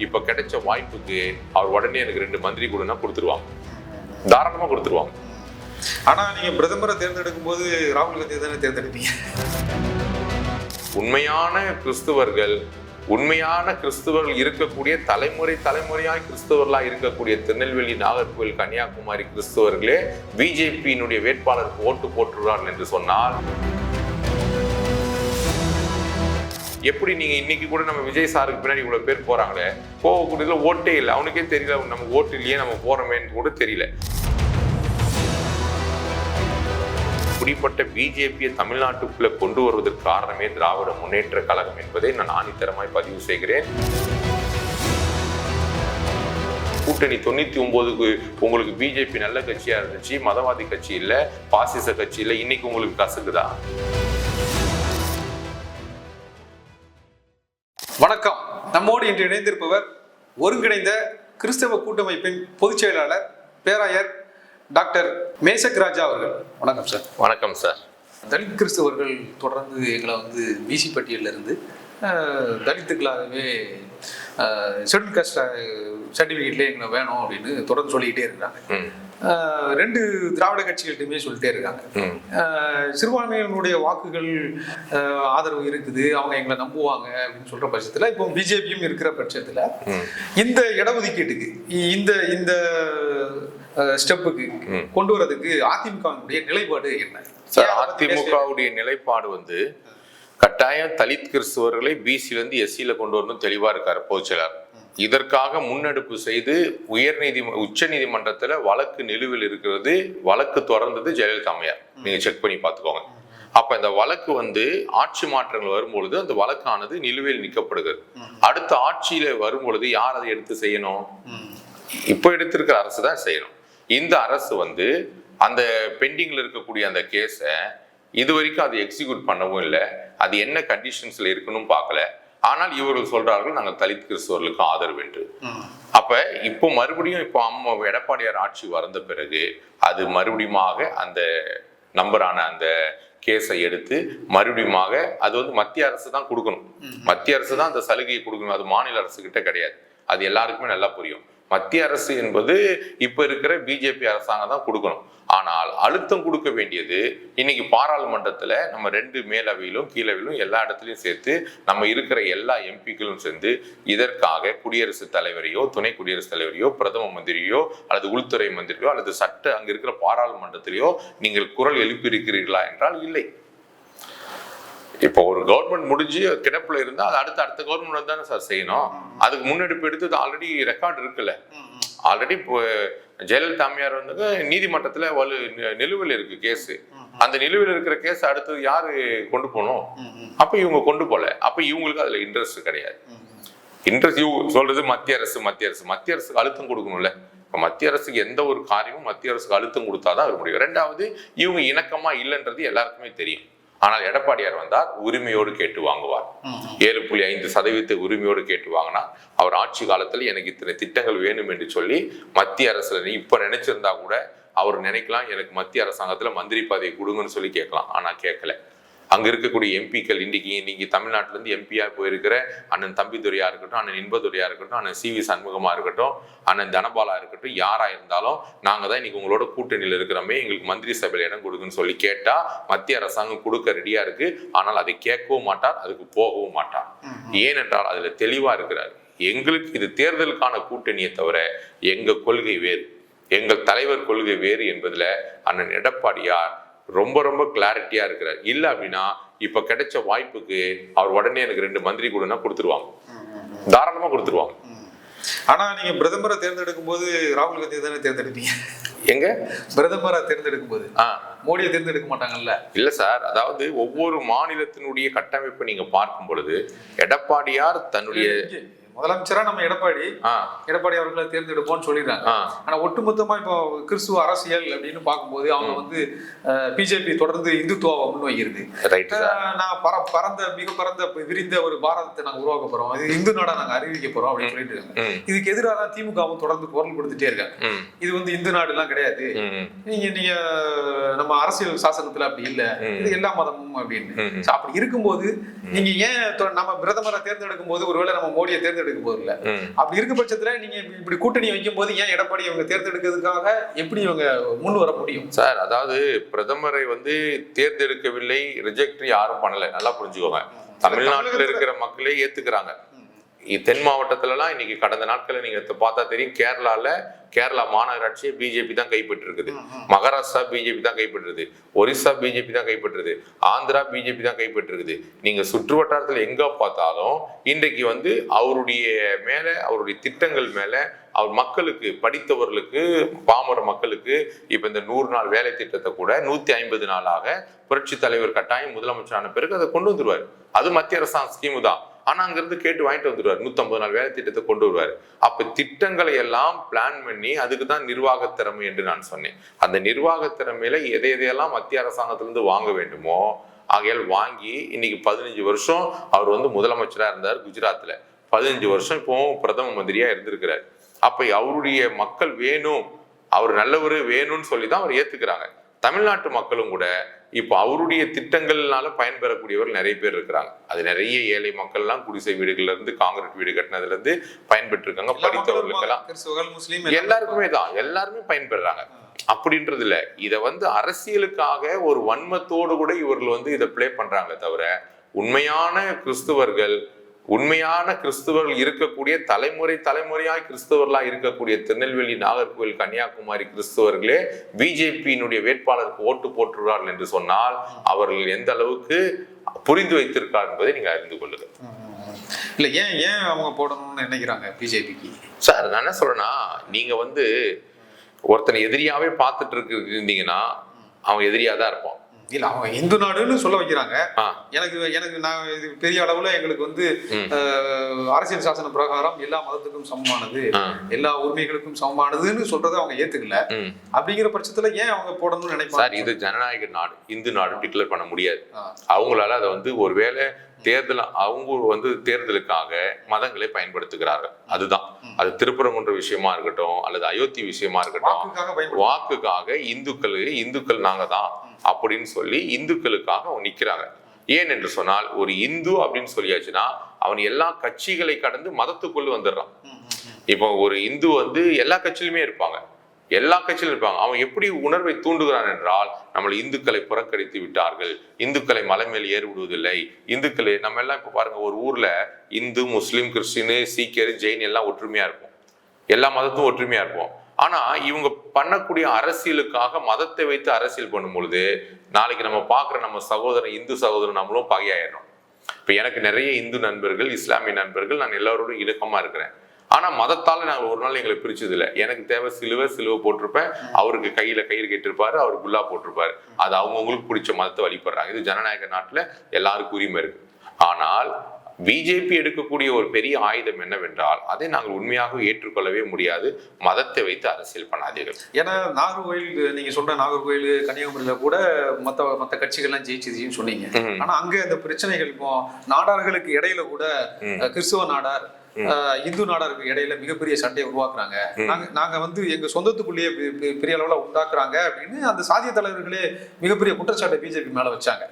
இப்ப கிடைச்ச வாய்ப்புக்கு அவர் உடனே எனக்கு 2 மந்திரி கொடுன்னா கொடுத்துருவாங்க, தாராளமா கொடுத்துருவாங்க. ஆனா நீங்க பிரதமரை தேர்ந்தெடுக்கும் போது ராகுல் காந்தி தானே தேர்ந்தெடுப்பீங்க. உண்மையான கிறிஸ்துவர்கள் இருக்கக்கூடிய தலைமுறையாய் கிறிஸ்தவர்களாக இருக்கக்கூடிய திருநெல்வேலி, நாகர்கோவில், கன்னியாகுமரி கிறிஸ்தவர்களே பிஜேபியினுடைய வேட்பாளருக்கு ஓட்டு போட்டுள்ளார்கள் என்று சொன்னால், எப்படி நீங்க இன்னைக்கு கூட நம்ம விஜய் சாருக்கு பின்னாடி இவ்வளவு பேர் போறாங்களே, போகக்கூடியதுல ஓட்டே இல்லை, அவனுக்கே தெரியல நம்ம ஓட்டு இல்லையே, நம்ம போறோமேன்னு கூட தெரியல. இப்படிப்பட்ட பிஜேபியை தமிழ்நாட்டுக்குள்ள கொண்டு வருவதற்கு காரணமே திராவிட முன்னேற்ற கழகம் என்பதை நான் ஆணித்தரமாய் பதிவு செய்கிறேன். கூட்டணி 99க்கு உங்களுக்கு பிஜேபி நல்ல கட்சியா இருந்துச்சு, மதவாதி கட்சி இல்ல, பாசிச கட்சி இல்ல, இன்னைக்கு உங்களுக்கு கசக்குதா? வணக்கம். நம்மோடு இன்று இணைந்திருப்பவர் ஒருங்கிணைந்த கிறிஸ்தவ கூட்டமைப்பின் பொதுச் செயலாளர் பேராயர் டாக்டர் மேசக் ராஜா அவர்கள். வணக்கம் சார். வணக்கம் சார். தலித் கிறிஸ்தவர்கள் தொடர்ந்து எங்களை பிசி பட்டியலில் இருந்து தலித்துக்களாகவே ஷெட்யூல் காஸ்ட் சர்டிஃபிகேட்லேயே எங்களை வேணும் அப்படின்னு தொடர்ந்து சொல்லிக்கிட்டே இருக்கிறாங்க. 2 திராவிட கட்சிகள்கிட்டயுமே சொல்லிட்டே இருக்காங்க. சிறுபான்மையினுடைய வாக்குகள் ஆதரவு இருக்குது, அவங்க எங்களை நம்புவாங்க அப்படின்னு சொல்ற பட்சத்துல, இப்போ பிஜேபியும் இருக்கிற பட்சத்துல இந்த இடஒதுக்கீட்டுக்கு இந்த ஸ்டெப்புக்கு கொண்டு வரதுக்கு அதிமுகவுடைய நிலைப்பாடு என்ன? அதிமுகவுடைய நிலைப்பாடு கட்டாயம் தலித் கிறிஸ்தவர்களை பிசில இருந்து எஸ்சியில கொண்டு வரணும் தெளிவா இருக்காரு பொதுச்செயலாளர். இதற்காக முன்னெடுப்பு செய்து உச்ச நீதிமன்றத்துல வழக்கு நிலுவையில் இருக்கிறது. வழக்கு தொடர்ந்தது ஜெயலலிதா அம்மையார், நீங்க செக் பண்ணி பாத்துக்கோங்க. அப்ப இந்த வழக்கு ஆட்சி மாற்றங்கள் வரும்பொழுது அந்த வழக்கானது நிலுவையில் நிற்கப்படுகிறது. அடுத்த ஆட்சியில வரும்பொழுது யார் அதை எடுத்து செய்யணும்? இப்போ எடுத்திருக்கிற அரசு தான் செய்யணும். இந்த அரசு அந்த பெண்டிங்ல இருக்கக்கூடிய அந்த கேஸை இது வரைக்கும் அது எக்ஸிக்யூட் பண்ணவும் இல்லை. அது என்ன கண்டிஷன்ஸ்ல இருக்குன்னு பார்க்கல. ஆனால் இவர்கள் சொல்றார்கள் நாங்கள் தலித் கிறிஸ்தவர்களுக்கு ஆதரவு என்று. அப்ப இப்போ மறுபடியும் எடப்பாடியார் ஆட்சி வந்த பிறகு அது மறுபடியும் அந்த நம்பரான அந்த கேஸை எடுத்து மறுபடியும் அது மத்திய அரசு தான் கொடுக்கணும். மத்திய அரசு தான் அந்த சலுகையை கொடுக்கணும். அது மாநில அரசு கிட்ட கிடையாது. அது எல்லாருக்குமே நல்லா புரியும். மத்திய அரசு என்பது இப்ப இருக்கிற பிஜேபி அரசாங்கம் தான் கொடுக்கணும். ஆனால் அழுத்தம் கொடுக்க வேண்டியது இன்னைக்கு பாராளுமன்றத்துல நம்ம 2 மேலவையிலும் கீழவையிலும் எல்லா இடத்துலையும் சேர்த்து நம்ம இருக்கிற எல்லா எம்பிக்களும் சேர்ந்து இதற்காக குடியரசுத் தலைவரையோ, துணை குடியரசுத் தலைவரையோ, பிரதம மந்திரியோ அல்லது உள்துறை மந்திரியோ அல்லது அங்க இருக்கிற பாராளுமன்றத்திலேயோ நீங்கள் குரல் எழுப்பி இருக்கிறீர்களா என்றால் இல்லை. இப்போ ஒரு கவர்மெண்ட் முடிஞ்சு கிடப்புல இருந்தா அது அடுத்த கவர்மெண்ட் தானே சார் செய்யணும். அதுக்கு முன்னெடுப்பு எடுத்து ஆல்ரெடி ரெக்கார்டு இருக்குல்ல. ஆல்ரெடி இப்போ ஜெயலலிதா அம்மையார் நீதிமன்றத்துல நிலுவையில் இருக்கு கேஸ். அந்த நிலுவையில் இருக்கிற கேஸ் அடுத்தது யாரு கொண்டு போகணும்? அப்ப இவங்க கொண்டு போல. அப்ப இவங்களுக்கு அதுல இன்ட்ரெஸ்ட் கிடையாது. இன்ட்ரெஸ்ட் சொல்றது மத்திய அரசுக்கு அழுத்தம் கொடுக்கணும்ல. மத்திய அரசுக்கு எந்த ஒரு காரியமும் மத்திய அரசுக்கு அழுத்தம் கொடுத்தாதான் அது முடியும். 2வது இவங்க இணக்கமா இல்லைன்றது எல்லாருக்குமே தெரியும். ஆனால் எடப்பாடியார் வந்தார், உரிமையோடு கேட்டு வாங்குவார். 7.5% உரிமையோடு கேட்டு வாங்கினா அவர் ஆட்சி காலத்துல எனக்கு இத்தனை திட்டங்கள் வேணும் என்று சொல்லி மத்திய அரசுல இப்ப நினைச்சிருந்தா கூட அவர் நினைக்கலாம் எனக்கு மத்திய அரசாங்கத்துல மந்திரி பதவி கொடுங்கன்னு சொல்லி கேட்கலாம். ஆனா கேட்கல. அங்க இருக்கக்கூடிய எம்பிக்கள் இன்னைக்கு தமிழ்நாட்டில இருந்து எம்பியா போயிருக்கிற அண்ணன் தம்பிதுரையா இருக்கட்டும், அண்ணன் இன்பதுரையா இருக்கட்டும், அண்ணன் CV சண்முகமா இருக்கட்டும், அண்ணன் தனபாலா இருக்கட்டும், யாரா இருந்தாலும் நாங்க தான் இன்னைக்கு உங்களோட கூட்டணியில இருக்கிறோமே, எங்களுக்கு மந்திரி சபையில இடம் கொடுக்குன்னு சொல்லி கேட்டா மத்திய அரசாங்கம் கொடுக்க ரெடியா இருக்கு. ஆனால் அதை கேட்கவும் மாட்டார், அதுக்கு போகவும் மாட்டார். ஏனென்றால் அதுல தெளிவா இருக்கிறார். எங்களுக்கு இது தேர்தலுக்கான கூட்டணியை தவிர எங்க கொள்கை வேறு, எங்கள் தலைவர் கொள்கை வேறு என்பதுல அண்ணன் எடப்பாடியார் ரொம்ப ரொம்ப கிளாரிட்டியா இருக்கிறார். இல்ல அப்படின்னா இப்ப கிடைச்ச வாய்ப்புக்கு அவர் உடனே எனக்கு 2 மந்திரி கொடுன்னா கொடுத்துருவாங்க, தாராளமா கொடுத்துருவாங்க. ஆனா நீங்க பிரதமரை தேர்ந்தெடுக்கும் போது ராகுல் காந்தி தானே தேர்ந்தெடுப்பீங்க. எங்க பிரதமரை தேர்ந்தெடுக்கும் போது மோடியை தேர்ந்தெடுக்க மாட்டாங்கல்ல? இல்ல சார், அதாவது ஒவ்வொரு மாநிலத்தினுடைய கட்டமைப்பை நீங்க பார்க்கும் பொழுது எடப்பாடியார் தன்னுடைய முதலமைச்சரா நம்ம எடப்பாடி அவர்களை தேர்ந்தெடுப்போம்னு சொல்லிடுறாங்க. ஆனா ஒட்டுமொத்தமா இப்போ கிறிஸ்துவ அரசியல் அப்படின்னு பார்க்கும்போது அவங்க பிஜேபி தொடர்ந்து இந்துத்துவாவை முன்வைக்கிறது. நான் மிக பரந்த விரிந்த ஒரு பாரதத்தை நாங்க உருவாக்க போறோம், இது இந்து நாடா நாங்க அறிவிக்க போறோம் அப்படின்னு சொல்லிட்டு இருக்காங்க. இதுக்கு எதிராக தான் திமுகவும் தொடர்ந்து குரல் கொடுத்துட்டே இருக்காங்க. இது இந்து நாடு எல்லாம் கிடையாது, நீங்க நம்ம அரசியல் சாசனத்துல அப்படி இல்ல, இது எல்லா மதமும் அப்படின்னு. அப்படி இருக்கும்போது நீங்க ஏன் நம்ம பிரதமரை தேர்ந்தெடுக்கும் போது ஒருவேளை நம்ம மோடியை தேர்ந்தெடுக்க தேர்ந்தெடுக்க போதில்லை. அப்படி இருக்க பட்சத்துல நீங்க இப்படி கூட்டணி வைக்கும் போது ஏன் எடப்பாடி இவங்க தேர்ந்தெடுக்கிறதுக்காக எப்படி இவங்க முன் வர முடியும் சார்? அதாவது பிரதமரை வந்து தேர்ந்தெடுக்கவில்லை, ரிஜெக்ட் யாரும் பண்ணல, நல்லா புரிஞ்சுக்கோங்க. தமிழ்நாட்டில் இருக்கிற மக்களே ஏத்துக்கிறாங்க. தென் மாவட்டத்துலலாம் இன்னைக்கு கடந்த நாட்களில் நீங்க பார்த்தா தெரியும், கேரளா மாநகராட்சியை பிஜேபி தான் கைப்பற்றிருக்குது, மகாராஷ்டிரா பிஜேபி தான் கைப்பற்றுது, ஒரிசா பிஜேபி தான் கைப்பற்றுது, ஆந்திரா பிஜேபி தான் கைப்பற்றுது. நீங்க சுற்று வட்டாரத்தில் எங்க பார்த்தாலும் இன்றைக்கு வந்து அவருடைய திட்டங்கள் மேல அவர் மக்களுக்கு, படித்தவர்களுக்கு, பாமர மக்களுக்கு இப்ப இந்த 100 நாள் வேலை திட்டத்தை கூட 150 நாளாக புரட்சி தலைவர் கட்டாயம் முதலமைச்சரான பிறகு அதை கொண்டு வந்துருவாரு. அது மத்திய அரசாங்க ஸ்கீமு தான். ஆனா அங்கிருந்து கேட்டு வாங்கிட்டு வந்துடுவார். 150 நாள் வேலை திட்டத்தை கொண்டு வருவார். அப்ப திட்டங்களை எல்லாம் பிளான் பண்ணி, அதுக்கு தான் நிர்வாக திறமை என்று நான் சொன்னேன். அந்த நிர்வாக திறமையில எதையெல்லாம் மத்திய அரசாங்கத்திலிருந்து வாங்க வேண்டுமோ ஆகையால் வாங்கி இன்னைக்கு 15 வருஷம் அவர் வந்து முதலமைச்சரா இருந்தார் குஜராத்ல. 15 வருஷம் இப்போ பிரதம மந்திரியா இருந்திருக்கிறார். அப்ப அவருடைய மக்கள் வேணும், அவர் நல்லவரு வேணும்னு சொல்லிதான் அவர் ஏத்துக்கிறாங்க. தமிழ்நாட்டு மக்களும் கூட இப்போ அவருடைய திட்டங்கள்னால பயன்பெறக்கூடியவர்கள் நிறைய பேர் இருக்கிறாங்க. அது நிறைய ஏழை மக்கள் எல்லாம் குடிசை வீடுகள்ல இருந்து காங்கிரீட் வீடு கட்டினதுல இருந்து பயன்பெற்றிருக்காங்க. படித்தவர்களுக்கெல்லாம் எல்லாருமே பயன்பெறாங்க. அப்படின்றது இல்ல, இத வந்து அரசியலுக்காக ஒரு வன்மத்தோடு கூட இவர்கள் வந்து இதை பிளே பண்றாங்க தவிர, உண்மையான கிறிஸ்துவர்கள் இருக்கக்கூடிய தலைமுறையாய் கிறிஸ்தவர்களா இருக்கக்கூடிய திருநெல்வேலி, நாகர்கோவில், கன்னியாகுமரி கிறிஸ்தவர்களே பிஜேபியினுடைய வேட்பாளருக்கு ஓட்டு போட்டுள்ளார்கள் என்று சொன்னால் அவர்கள் எந்த அளவுக்கு புரிந்து வைத்திருக்கார் என்பதை நீங்க அறிந்து கொள்ளுங்க. இல்ல ஏன் அவங்க போடணும்னு நினைக்கிறாங்க பிஜேபிக்கு? சார் நான் என்ன சொல்றேன்னா, நீங்க வந்து ஒருத்தனை எதிரியாவே பார்த்துட்டு இருந்தீங்கன்னா அவன் எதிரியா தான் இருப்பான். இல்ல அவங்க இந்து நாடுன்னு சொல்ல வைக்கிறாங்க. எனக்கு நான் இது பெரிய அளவுல எங்களுக்கு வந்து அரசியல் சாசன பிரகாரம் எல்லா மதத்துக்கும் சமமானது, எல்லா உரிமைகளுக்கும் சமமானதுன்னு சொல்றதை அவங்க ஏத்துக்கல. அப்படிங்கிற பட்சத்துல ஏன் அவங்க போடணும்னு நினைப்பாங்க? சார், இது ஜனநாயக நாடு, இந்து நாடு டிக்ளேர் பண்ண முடியாது. அவங்களால அதை வந்து ஒருவேளை அவங்க வந்து தேர்தலுக்காக மதங்களை பயன்படுத்துகிறார்கள். அதுதான். அது திருப்பரங்குன்ற விஷயமா இருக்கட்டும் அல்லது அயோத்தி விஷயமா இருக்கட்டும், வாக்குக்காக இந்துக்கள் நாங்க தான் அப்படின்னு சொல்லி இந்துக்களுக்காக அவங்க நிக்கிறாங்க. ஏன் என்று சொன்னால், ஒரு இந்து அப்படின்னு சொல்லியாச்சுன்னா அவன் எல்லா கட்சிகளை கடந்து மதத்துக்குள்ள வந்துடுறான். இப்போ ஒரு இந்து வந்து எல்லா கட்சியிலுமே இருப்பாங்க. அவன் எப்படி உணர்வை தூண்டுகிறான் என்றால், நம்மளை இந்துக்களை புறக்கணித்து விட்டார்கள், இந்துக்களை மலை மேல் ஏறி விடுவதில்லை, இந்துக்களை நம்ம எல்லாம் இப்ப பாருங்க, ஒரு ஊர்ல இந்து, முஸ்லீம், கிறிஸ்டின், சீக்கியர், ஜெயின் எல்லாம் ஒற்றுமையா இருப்போம், எல்லா மதத்தும் ஒற்றுமையா இருப்போம். ஆனா இவங்க பண்ணக்கூடிய அரசியலுக்காக மதத்தை வைத்து அரசியல் பண்ணும் பொழுது நாளைக்கு நம்ம பார்க்குற நம்ம இந்து சகோதரன் நம்மளும் பகையாயிடும். இப்ப எனக்கு நிறைய இந்து நண்பர்கள், இஸ்லாமிய நண்பர்கள், நான் எல்லாரோடும் இணக்கமா இருக்கிறேன். ஆனா மதத்தால நாங்கள் ஒரு நாள் எங்களை பிரிச்சது இல்லை. எனக்கு தேவை சிலுவை போட்டிருப்பேன், அவருக்கு கையில கயிறு கட்டிருப்பாரு, அவரு குல்லா போட்டிருப்பாரு. அது அவங்கவுங்களுக்கு பிடிச்ச மதத்தை வழிபடுறாங்க. இது ஜனநாயக நாட்டுல எல்லாருக்கும் உரிமை இருக்கு. ஆனால் பிஜேபி எடுக்கக்கூடிய ஒரு பெரிய ஆயுதம் என்னவென்றால், அதை நாங்கள் உண்மையாக ஏற்றுக்கொள்ளவே முடியாது. மதத்தை வைத்து அரசியல் பண்ணாதீர்கள். ஏன்னா நாகர்கோவில், நீங்க சொல்ற நாகர்கோவில், கன்னியாகுமரியில கூட மத்த கட்சிகள்லாம் ஜெயிச்சதுன்னு சொன்னீங்க. ஆனா அங்க அந்த பிரச்சனைகள் இப்போ நாடார்களுக்கு இடையில கூட கிறிஸ்துவ நாடார், இந்து நாடாருக்கு இடையில மிகப்பெரிய சண்டையை உருவாக்குறாங்க. நாங்க வந்து எங்க சொந்தத்துக்குள்ளேயே பெரிய அளவுல உண்டாக்குறாங்க அப்படின்னு அந்த சாதிய தலைவர்களே மிகப்பெரிய குற்றச்சாட்டை பிஜேபி மேல வச்சாங்க.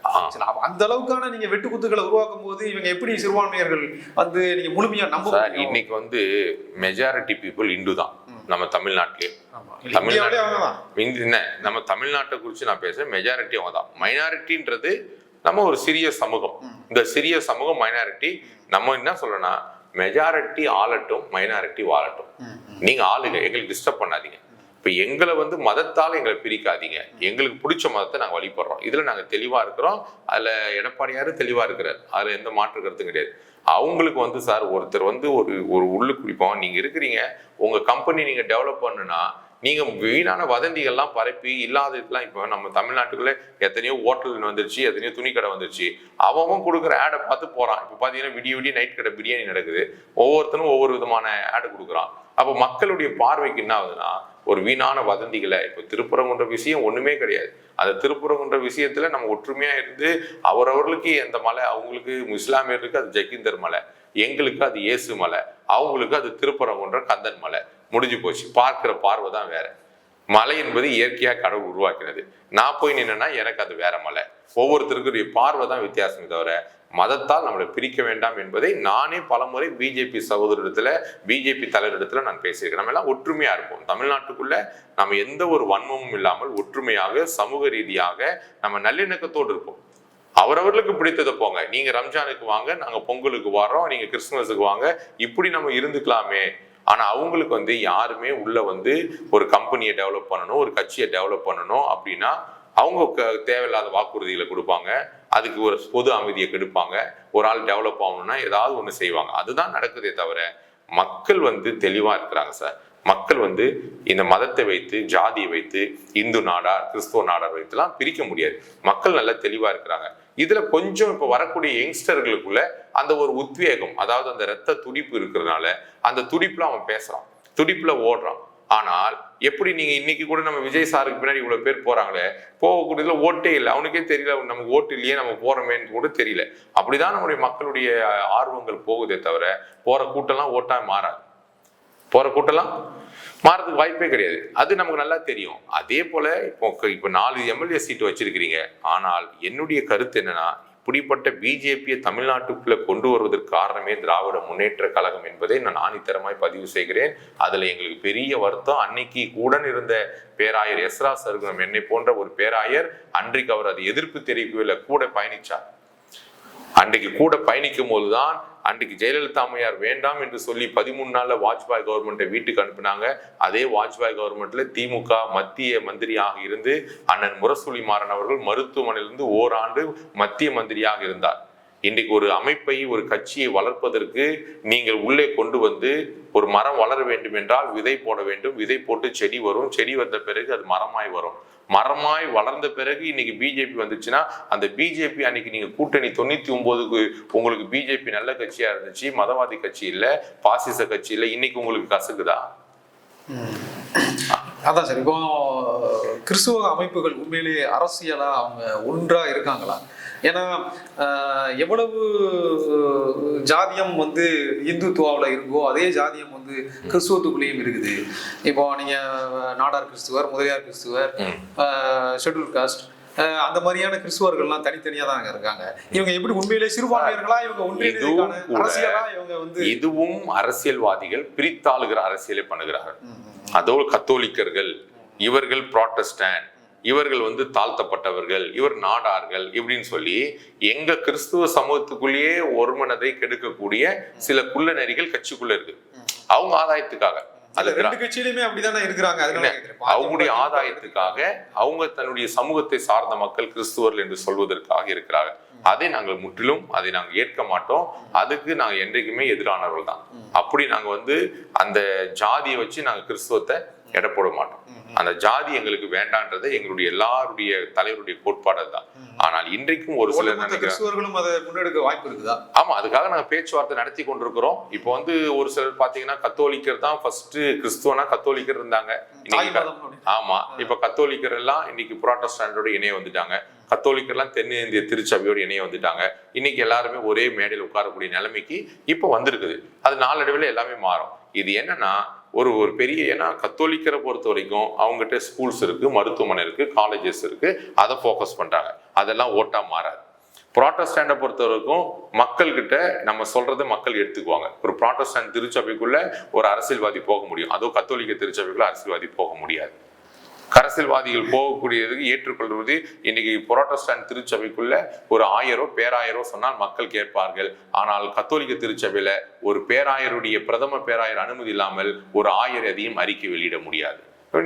அந்த அளவுக்கான நீங்க வெட்டு குத்துக்களை உருவாக்கும் போது இவங்க எப்படி சிறுபான்மையர்கள் வந்து நீங்க முழுமையா நம்ப? இன்னைக்கு வந்து மெஜாரிட்டி பீப்புள் இந்து தான் நம்ம தமிழ்நாட்டிலே. நம்ம தமிழ்நாட்டை குறிச்சு நான் பேசுறேன், மெஜாரிட்டி அவங்க தான். மைனாரிட்டின்றது நம்ம ஒரு சிறிய சமூகம். இந்த சிறிய சமூகம் மைனாரிட்டி. நம்ம என்ன சொல்றோம்னா, மெஜாரிட்டி ஆளட்டும், மைனாரிட்டி வாழட்டும். நீங்க ஆளுங்க, எங்களுக்கு டிஸ்டர்ப் பண்ணாதீங்க. இப்ப எங்களை வந்து மதத்தால எங்களை பிரிக்காதீங்க. எங்களுக்கு பிடிச்ச மதத்தை நாங்க வழிபடுறோம். இதுல நாங்க தெளிவா இருக்கிறோம். அதுல எடப்பாடியாரு தெளிவா இருக்கிறார். அதுல எந்த மாற்று கருத்தும் கிடையாது. அவங்களுக்கு வந்து சார், ஒருத்தர் வந்து ஒரு உள்ளு குடிப்போம், நீங்க இருக்கிறீங்க, உங்க கம்பெனி நீங்க டெவலப் பண்ணுனா நீங்க வீணான வதந்திகள்லாம் பரப்பி இல்லாததுலாம். இப்போ நம்ம தமிழ்நாட்டுக்குள்ள எத்தனையோ ஹோட்டல் வந்துருச்சு, எத்தனையோ துணி கடை வந்துருச்சு. அவன் கொடுக்குற ஆடை பார்த்து போறான். இப்போ பாத்தீங்கன்னா விடிய நைட் கடை பிரியாணி நடக்குது, ஒவ்வொருத்தரும் ஒவ்வொரு விதமான ஆடை கொடுக்குறான். அப்போ மக்களுடைய பார்வைக்கு என்ன ஆகுதுன்னா, ஒரு வீணான வதந்திகளை. இப்போ திருப்பரங்குன்ற விஷயம் ஒண்ணுமே கிடையாது. அந்த திருப்பரங்குன்ற விஷயத்துல நம்ம ஒற்றுமையா இருந்து அவரவர்களுக்கு எந்த மலை, அவங்களுக்கு இஸ்லாமியர்களுக்கு அது ஜகிந்தர் மலை, எங்களுக்கு அது இயேசு மலை, அவங்களுக்கு அது திருப்பரங்குன்ற கந்தன் மலை. முடிஞ்சு போச்சு. பார்க்கிற பார்வை தான் வேற. மலை என்பது இயற்கையா கடவுள் உருவாக்கினது. நான் போய் நின்னா எனக்கு அது வேற மலை. ஒவ்வொருத்தருக்குரிய பார்வை தான் வித்தியாசமே தவிர மதத்தால் நம்மளை பிரிக்க வேண்டாம் என்பதை நானே பலமுறை பிஜேபி சகோதரிடத்துல, பிஜேபி தலைவரிடத்துல நான் பேசியிருக்கேன். நம்ம எல்லாம் ஒற்றுமையா இருப்போம். தமிழ்நாட்டுக்குள்ள நம்ம எந்த ஒரு வன்மமும் இல்லாமல் ஒற்றுமையாக சமூக ரீதியாக நம்ம நல்லிணக்கத்தோடு இருப்போம். அவரவர்களுக்கு பிடித்ததை போங்க, நீங்க ரம்ஜானுக்கு வாங்க, நாங்க பொங்கலுக்கு வரோம், நீங்க கிறிஸ்துமஸுக்கு வாங்க, இப்படி நம்ம இருந்துக்கலாமே. ஆனா அவங்களுக்கு வந்து யாருமே உள்ள வந்து ஒரு கம்பெனியை டெவலப் பண்ணணும், ஒரு கட்சியை டெவலப் பண்ணணும் அப்படின்னா அவங்க தேவையில்லாத வாக்குறுதிகளை கொடுப்பாங்க, அதுக்கு ஒரு பொது அமைதியை கெடுப்பாங்க. ஒரு ஆள் டெவலப் ஆகணும்னா ஏதாவது ஒண்ணு செய்வாங்க. அதுதான் நடக்குதே தவிர மக்கள் வந்து தெளிவா இருக்கிறாங்க சார். மக்கள் வந்து இந்த மதத்தை வைத்து, ஜாதியை வைத்து, இந்து நாடார் கிறிஸ்துவ நாடார் வைத்துலாம் பிரிக்க முடியாது. மக்கள் நல்லா தெளிவா இருக்கிறாங்க. இதுல கொஞ்சம் இப்ப வரக்கூடிய யங்ஸ்டர்களுக்குள்ள அந்த ஒரு உத்வேகம், அதாவது அந்த ரத்த துடிப்பு இருக்கிறதுனால அந்த துடிப்புல அவன் பேசுறான், துடிப்புல ஓடுறான். ஆனால் எப்படி நீங்க இன்னைக்கு கூட நம்ம விஜய் சாருக்கு பின்னாடி இவ்வளவு பேர் போறாங்களே, போகக்கூடியதுல ஓட்டே இல்லை, அவனுக்கே தெரியல நமக்கு ஓட்டு இல்லையே, நம்ம போறோமேன்னு கூட தெரியல. அப்படிதான் நம்முடைய மக்களுடைய ஆர்வங்கள் போகுதே தவிர போற கூட்டம்லாம் ஓட்டா மாறாது. போற கூட்டம்லாம் மாறதுக்கு வாய்ப்பே கிடையாது. அது நமக்கு நல்லா தெரியும். அதே போல இப்போ 4 எம்எல்ஏ சீட்டு வச்சிருக்கிறீங்க. ஆனால் என்னுடைய கருத்து என்னன்னா, இப்படிப்பட்ட பிஜேபியை தமிழ்நாட்டுக்குள்ள கொண்டு வருவதற்கு காரணமே திராவிட முன்னேற்ற கழகம் என்பதை நான் ஆணித்தரமாய் பதிவு செய்கிறேன். அதுல எங்களுக்கு பெரிய வருத்தம், அன்னைக்கு உடன் இருந்த பேராயர் எஸ்ரா சர்க்குணம் என்னை போன்ற ஒரு பேராயர் அன்றைக்கு அவர் அது எதிர்ப்பு தெரிவிக்கவில்லை, கூட பயணிச்சார். அன்றைக்கு கூட பயணிக்கும் போதுதான் அன்றைக்கு ஜெயலலிதா அம்மையார் வேண்டாம் என்று சொல்லி 13 நாள்ல வாஜ்பாய் கவர்மெண்ட்டை வீட்டுக்கு அனுப்பினாங்க. அதே வாஜ்பாய் கவர்மெண்ட்ல திமுக மத்திய மந்திரியாக இருந்து அண்ணன் முரசொலி மாறன் அவர்கள் மருத்துவமனையிலிருந்து ஓராண்டு மத்திய மந்திரியாக இருந்தார். இன்றைக்கு ஒரு அமைப்பை, ஒரு கட்சியை வளர்ப்பதற்கு நீங்கள் உள்ளே கொண்டு வந்து ஒரு மரம் வளர வேண்டும் என்றால் விதை போட வேண்டும், விதை போட்டு செடி வரும், செடி வந்த பிறகு அது மரமாய் வரும், மரமாய் வளர்ந்த பிறகு இன்னைக்கு பிஜேபி வந்துச்சுன்னா அந்த பிஜேபி அன்னைக்கு நீங்க கூட்டணி 99க்கு உங்களுக்கு பிஜேபி நல்ல கட்சியா இருந்துச்சு, மதவாதி கட்சி இல்ல, பாசிச கட்சி இல்ல, இன்னைக்கு உங்களுக்கு கசக்குதா? அதான் சார். இப்போ கிறிஸ்துவ அமைப்புகள் உண்மையிலேயே அரசியலா அவங்க ஒன்றா இருக்காங்களா? ஏன்னா எவ்வளவு ஜாதியம் வந்து இந்துத்துவாவில் இருக்கோ அதே ஜாதியம் வந்து கிறிஸ்துவத்துக்குள்ளேயும் இருக்குது. இப்போ நீங்க நாடார் கிறிஸ்துவர், முதலியார் கிறிஸ்துவர், ஷெட்யூல் காஸ்ட், அந்த மாதிரியான கிறிஸ்துவர்கள்லாம் தனித்தனியா தான் இருக்காங்க. இவங்க எப்படி உண்மையிலே சிறுபான்மையர்களா இவங்க ஒன்றிணைக்கான அரசியலா இவங்க வந்து? இதுவும் அரசியல்வாதிகள் பிரித்தாளுகிற அரசியலை பண்ணுகிறார்கள். அதோடு கத்தோலிக்கர்கள், இவர்கள் புராட்டஸ்டன்ட், இவர்கள் வந்து தாழ்த்தப்பட்டவர்கள், இவர் நாடார்கள் இப்படின்னு சொல்லி எங்க கிறிஸ்துவ சமூகத்துக்குள்ளேயே ஒருமனதை கெடுக்கக்கூடிய சில குள்ள நெறிகள் கட்சிக்குள்ள இருக்கு. அவங்க ஆதாயத்துக்காக, கட்சியிலுமே அப்படிதானே இருக்கிறாங்க. அவங்களுடைய ஆதாயத்துக்காக, அவங்க தன்னுடைய சமூகத்தை சார்ந்த மக்கள் கிறிஸ்துவர்கள் என்று சொல்வதற்காக இருக்கிறார்கள். அதை நாங்கள் முற்றிலும் அதை நாங்கள் ஏற்க மாட்டோம். அதுக்கு நாங்க என்றைக்குமே எதிரானவர்கள் தான். அப்படி நாங்க வந்து அந்த ஜாதியை வச்சு நாங்க கிறிஸ்துவத்தை எடை போட மாட்டோம். அந்த ஜாதி எங்களுக்கு வேண்டான்றது எங்களுடைய எல்லாருடைய தலைவருடைய கோட்பாடு தான். ஆனால் இன்றைக்கும் ஒரு சிலர் கிறிஸ்துவர்களும் அதை முன்னெடுக்க வாய்ப்பு இருக்குதா? ஆமா, அதுக்காக நாங்க பேச்சுவார்த்தை நடத்தி கொண்டிருக்கிறோம். இப்போ வந்து ஒரு சிலர் பாத்தீங்கன்னா கத்தோலிக்கர் தான் ஃபர்ஸ்ட், கிறிஸ்துவனா கத்தோலிக்கர் இருந்தாங்க. ஆமா, இப்ப கத்தோலிக்கர் எல்லாம் இன்னைக்கு புராட்டஸ்டன்டோட இணைய வந்துட்டாங்க. கத்தோலிக்கர்லாம் தென்னிந்திய திருச்சபையோடு இணைய வந்துட்டாங்க. இன்னைக்கு எல்லாருமே ஒரே மேடையில் உட்காரக்கூடிய நிலைமைக்கு இப்போ வந்திருக்குது. அது நாளடைவில் எல்லாமே மாறும். இது என்னன்னா ஒரு பெரிய, ஏன்னா கத்தோலிக்கரை பொறுத்த வரைக்கும் அவங்ககிட்ட ஸ்கூல்ஸ் இருக்கு, மருத்துவமனை இருக்கு, காலேஜஸ் இருக்கு, அதை ஃபோக்கஸ் பண்றாங்க. அதெல்லாம் ஓட்டா மாறாது. புராட்டஸ்டாண்டை பொறுத்த வரைக்கும் மக்கள் கிட்ட நம்ம சொல்றதை மக்கள் எடுத்துக்குவாங்க. ஒரு புராட்டஸ்டாண்ட் திருச்சபைக்குள்ள ஒரு அரசியல்வாதி போக முடியும், அதுவும் கத்தோலிக்க திருச்சபைக்குள்ள அரசியல்வாதி போக முடியாது. அரசியல்வாதிகள் போகக்கூடியதுக்கு ஏற்றுக்கொள்வது இன்னைக்கு புராட்டஸ்டாண்ட் திருச்சபைக்குள்ள ஒரு 1000 பேராயரோ சொன்னால் மக்கள் கேட்பார்கள். ஆனால் கத்தோலிக்க திருச்சபையில ஒரு பேராயருடைய பிரதம பேராயர் அனுமதி இல்லாமல் ஒரு 1000 அதையும் அறிக்கை வெளியிட முடியாது.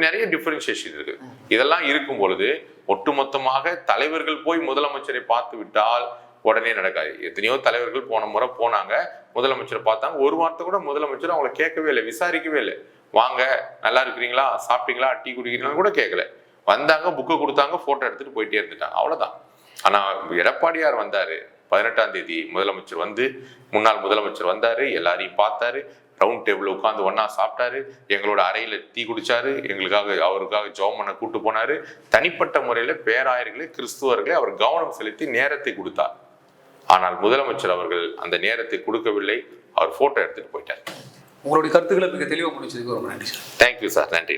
நிறைய டிஃபரன்சியேஷன் இருக்கு. இதெல்லாம் இருக்கும் பொழுது ஒட்டுமொத்தமாக தலைவர்கள் போய் முதலமைச்சரை பார்த்து விட்டால் உடனே நடக்காது. எத்தனையோ தலைவர்கள் போன முறை போனாங்க, முதலமைச்சரை பார்த்தாங்க, ஒரு வார்த்தை கூட முதலமைச்சர் அவங்களை கேட்கவே இல்லை, விசாரிக்கவே இல்லை. வாங்க, நல்லா இருக்கிறீங்களா, சாப்பிட்டீங்களா, டீ குடிக்கிறீங்களா கூட கேட்கல. வந்தாங்க, புக்கை கொடுத்தாங்க, போட்டோ எடுத்துட்டு போயிட்டே இருந்துட்டாங்க, அவ்வளவுதான். ஆனா எடப்பாடியார் வந்தாரு, 18ஆம் தேதி முதலமைச்சர் வந்து, முன்னாள் முதலமைச்சர் வந்தாரு, எல்லாரையும் பார்த்தாரு, ரவுண்ட் டேபிள் உட்காந்து ஒன்னா சாப்பிட்டாரு, எங்களோட அறையில டீ குடிச்சாரு, எங்களுக்காக அவருக்காக ஜெபம் பண்ண கூட்டு போனாரு. தனிப்பட்ட முறையில பேராயர்களே கிறிஸ்துவர்களே அவர் கவனம் செலுத்தி நேரத்தை கொடுத்தார். ஆனால் முதலமைச்சர் அவர்கள் அந்த நேரத்தை கொடுக்கவில்லை, அவர் போட்டோ எடுத்துட்டு போயிட்டார். உங்களுடைய கருத்துக்களை மிக தெளிவாக முடிச்சதுக்கு ரொம்ப நன்றி சார். Thank you sir. நன்றி.